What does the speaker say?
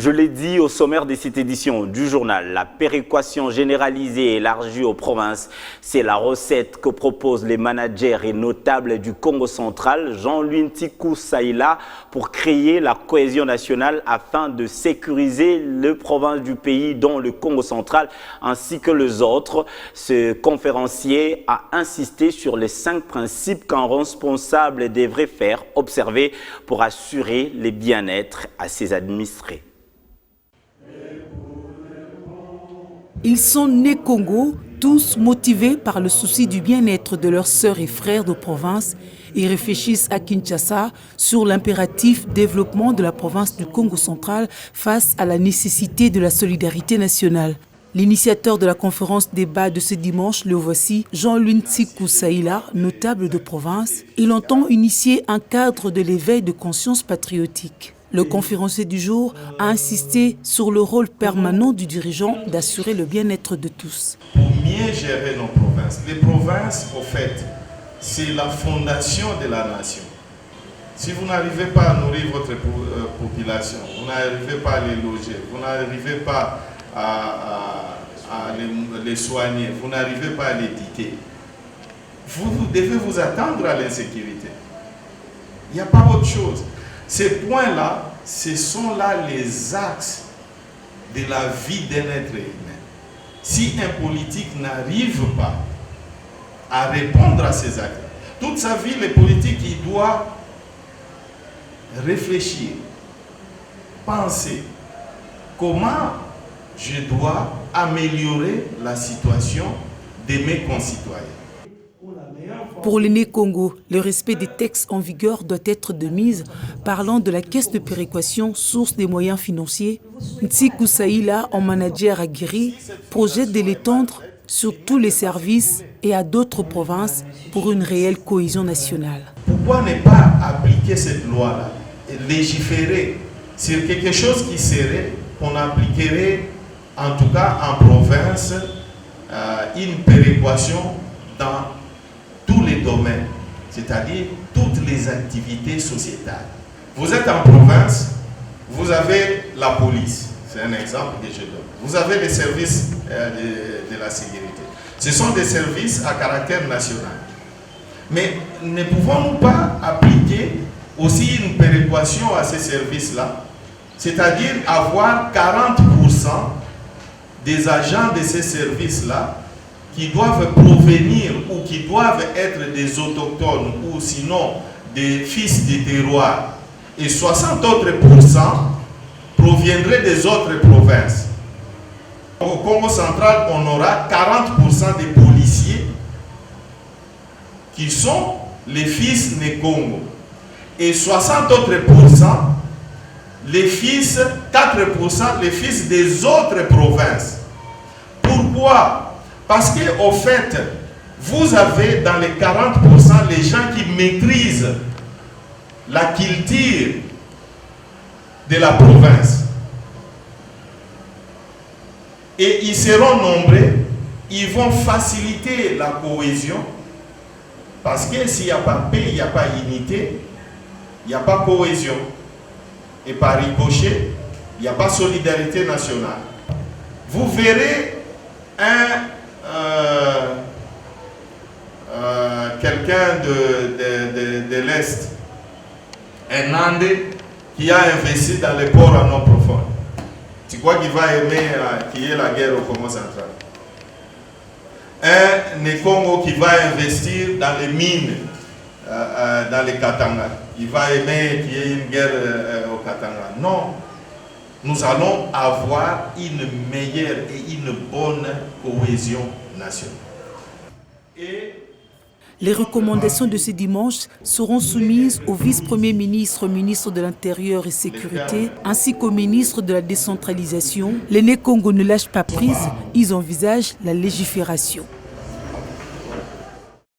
Je l'ai dit au sommaire de cette édition du journal, la péréquation généralisée et élargie aux provinces, c'est la recette que proposent les managers et notables du Congo central, Jean-Louis Ntikou Saïla, pour créer la cohésion nationale afin de sécuriser les provinces du pays, dont le Congo central, ainsi que les autres. Ce conférencier a insisté sur les 5 principes qu'un responsable devrait faire observer pour assurer le bien-être à ses administrés. Ils sont nés Congo, tous motivés par le souci du bien-être de leurs sœurs et frères de province et réfléchissent à Kinshasa sur l'impératif développement de la province du Congo central face à la nécessité de la solidarité nationale. L'initiateur de la conférence débat de ce dimanche, le voici, Jean-Louis Ntikou Saïla, notable de province. Il entend initier un cadre de l'éveil de conscience patriotique. Le conférencier du jour a insisté sur le rôle permanent du dirigeant d'assurer le bien-être de tous. Pour mieux gérer nos provinces. Les provinces, au fait, c'est la fondation de la nation. Si vous n'arrivez pas à nourrir votre population, vous n'arrivez pas à les loger, vous n'arrivez pas à les soigner, vous n'arrivez pas à les éduquer, vous devez vous attendre à l'insécurité. Il n'y a pas autre chose. Ces points-là, ce sont là les axes de la vie d'un être humain. Si un politique n'arrive pas à répondre à ces axes, toute sa vie, le politique, il doit réfléchir, penser comment je dois améliorer la situation de mes concitoyens. Pour l'aîné Congo, le respect des textes en vigueur doit être de mise. Parlant de la caisse de péréquation, source des moyens financiers, Ntikou Saïla, en manager aguerri, projette de l'étendre sur tous les services et à d'autres provinces pour une réelle cohésion nationale. Pourquoi ne pas appliquer cette loi-là et légiférer sur quelque chose qui serait qu'on appliquerait en tout cas en province une péréquation dans tous les domaines, c'est-à-dire toutes les activités sociétales. Vous êtes en province, vous avez la police, c'est un exemple que je donne. Vous avez les services de la sécurité. Ce sont des services à caractère national. Mais ne pouvons-nous pas appliquer aussi une péréquation à ces services-là, c'est-à-dire avoir 40% des agents de ces services-là qui doivent provenir ou qui doivent être des autochtones ou sinon des fils du terroir, et 60 autres pourcents proviendraient des autres provinces. Au Congo central, on aura 40% des policiers qui sont les fils des Congo et 60 autres pourcents les fils, 4% les fils des autres provinces. Pourquoi? Parce qu'au fait, vous avez dans les 40% les gens qui maîtrisent la culture de la province. Et ils seront nombreux, ils vont faciliter la cohésion, parce que s'il n'y a pas paix, il n'y a pas unité, il n'y a pas cohésion. Et par ricochet, il n'y a pas solidarité nationale. Vous verrez quelqu'un de l'Est, un Andé, qui a investi dans les ports en eau profonde. Tu crois qu'il va aimer qu'il y ait la guerre au Congo central? Un Congo qui va investir dans les mines, dans les Katanga. Il va aimer qu'il y ait une guerre au Katanga. Non. Nous allons avoir une meilleure et une bonne cohésion nationale. Les recommandations de ce dimanche seront soumises au vice-premier ministre, ministre de l'Intérieur et Sécurité, ainsi qu'au ministre de la Décentralisation. L'aîné Congo ne lâche pas prise, ils envisagent la légifération.